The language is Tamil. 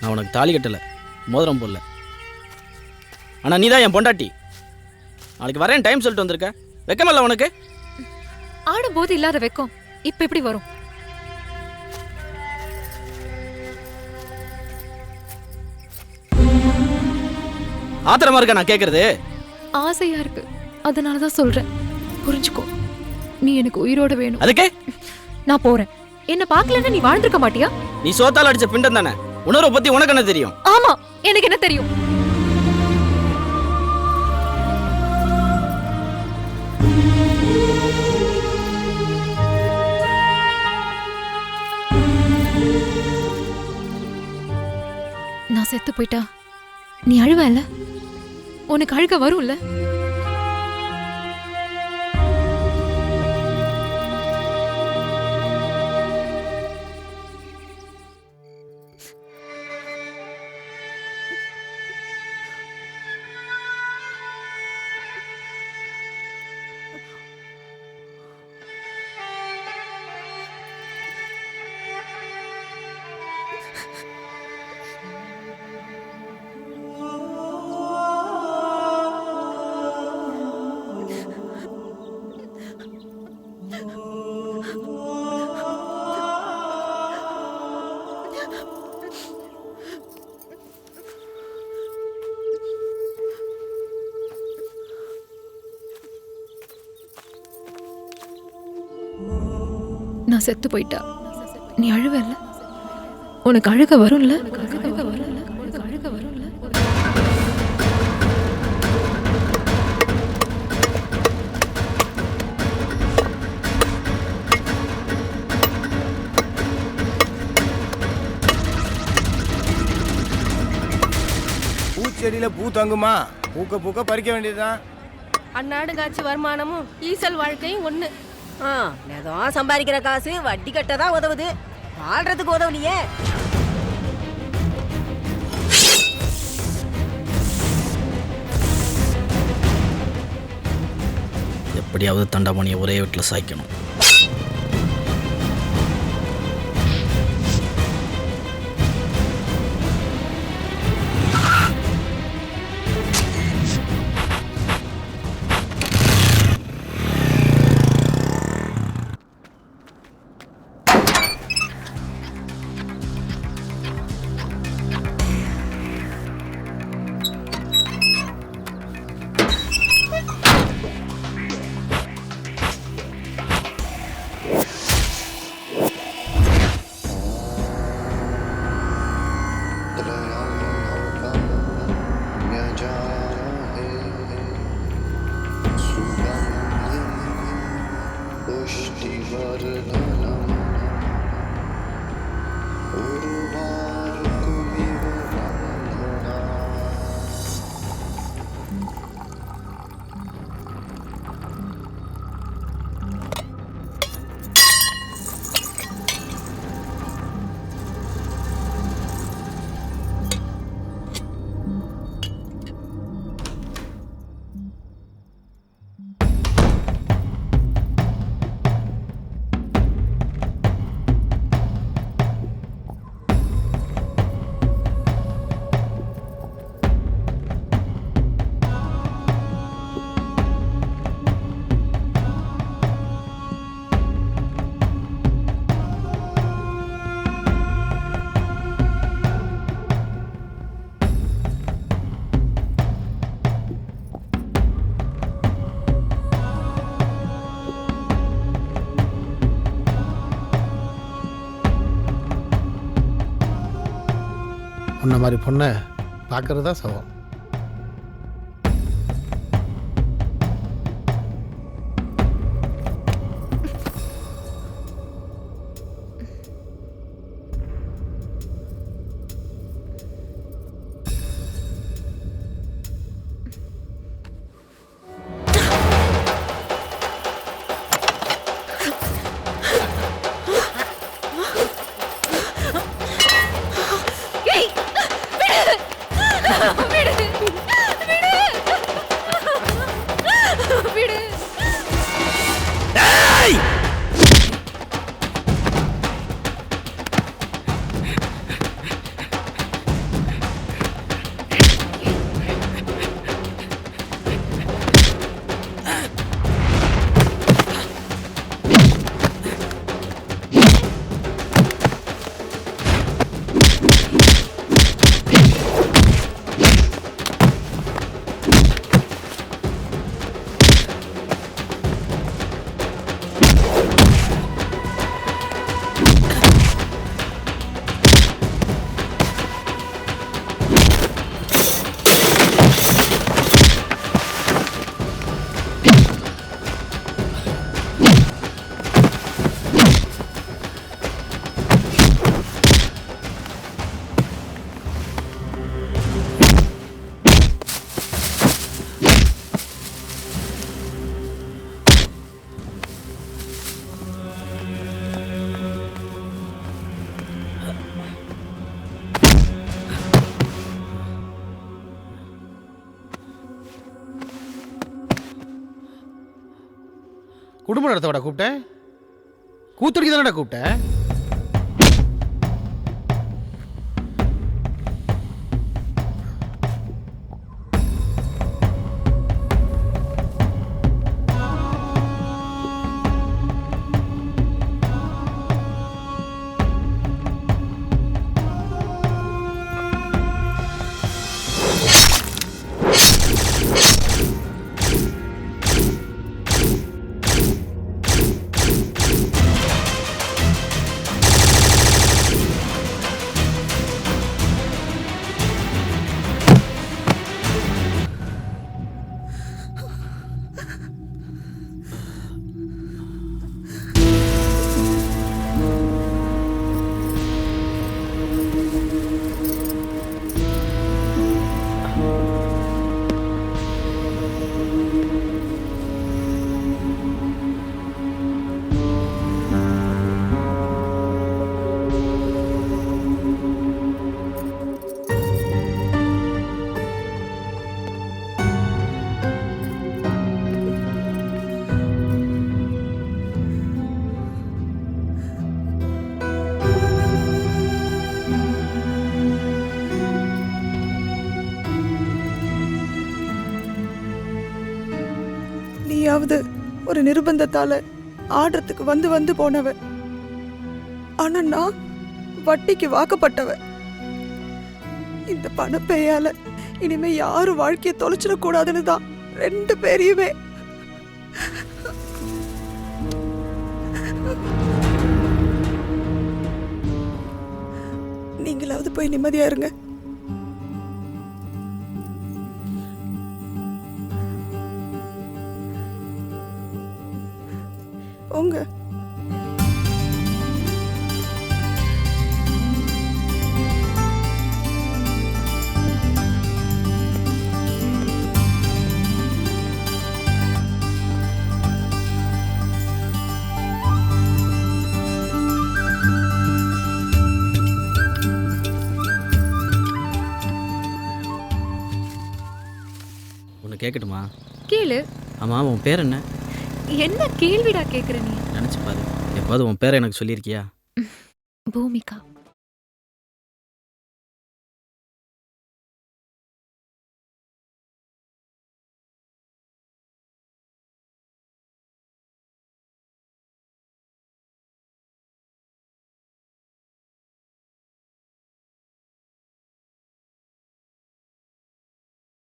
நான் உனக்கு தாலி கட்டலை, மோதிரம் போடல. ஆனால் நீ தான் என் பொண்டாட்டி. நாளைக்கு வரேன் டைம் சொல்லிட்டு வந்திருக்க. வெக்கமில்ல உனக்கு? ஆடும்போது இல்லாத வெக்கம் இப்ப எப்படி வரும்? ஆத்திரமா இருக்க நான் கேட்கறது? ஆசையா இருக்கு, அதனாலதான் சொல்றேன். புரிஞ்சுக்கோ, நீ எனக்கு உயிரோட வேணும். அதுக்கு நான் போறேன். என்ன பார்க்கலன்னா நீ வாழ்ந்திருக்க மாட்டியா? நீ சோத்தால் அடிச்ச பிண்டம் தானே. உணர்வை பத்தி உனக்கு என்ன தெரியும்? ஆமா, எனக்கு என்ன தெரியும்? நான் செத்து போயிட்டா நீ அழுவல? உனக்கு அழுக வரும்ல? நான் செத்து போயிட்டா நீ அழுவல? உனக்கு அழுக வரும்ல? பூச்செடியில பூ தங்குமா? பூக்க பூக்க பறிக்க வேண்டியதுதான். அந்நாடு காட்சி வருமானமும் ஈசல் வாழ்க்கையும் ஒண்ணு. ஏதோ சம்பாதிக்கிற காசு வட்டி கட்டதான் உதவுது, வாழ்றதுக்கு உதவுலையே. எப்படியாவது தண்டாமணியை ஒரே வீட்டில் சாய்க்கணும். உன்ன மாதிரி பொண்ணை பார்க்கறது தான் சவம். விடு குடும்ப நடத்தவடா கூப்பிட்டேன், கூத்துடிக்கு தானடா கூப்பிட்டேன். நீயாவது ஒரு நிர்பந்தத்தால ஆடுறதுக்கு வந்து வந்து போனவ. ஆனா நான் வட்டிக்கு வாக்கப்பட்டவ. இந்த பணப்பையால இனிமே யாரும் வாழ்க்கைய தொலைச்சிடக்கூடாதுன்னு தான் 2 பேரையுமே நீங்களாவது போய் நிம்மதியா இருங்க. போங்க. ஒன்று கேட்கட்டுமா? கேளு. ஆமாம், உன் பேர் என்ன? என்ன கேள்விடா கேக்குற நீ? நினச்சி பாரு, எப்போது உன் பேரை எனக்கு சொல்லியிருக்கியா? பூமிகா.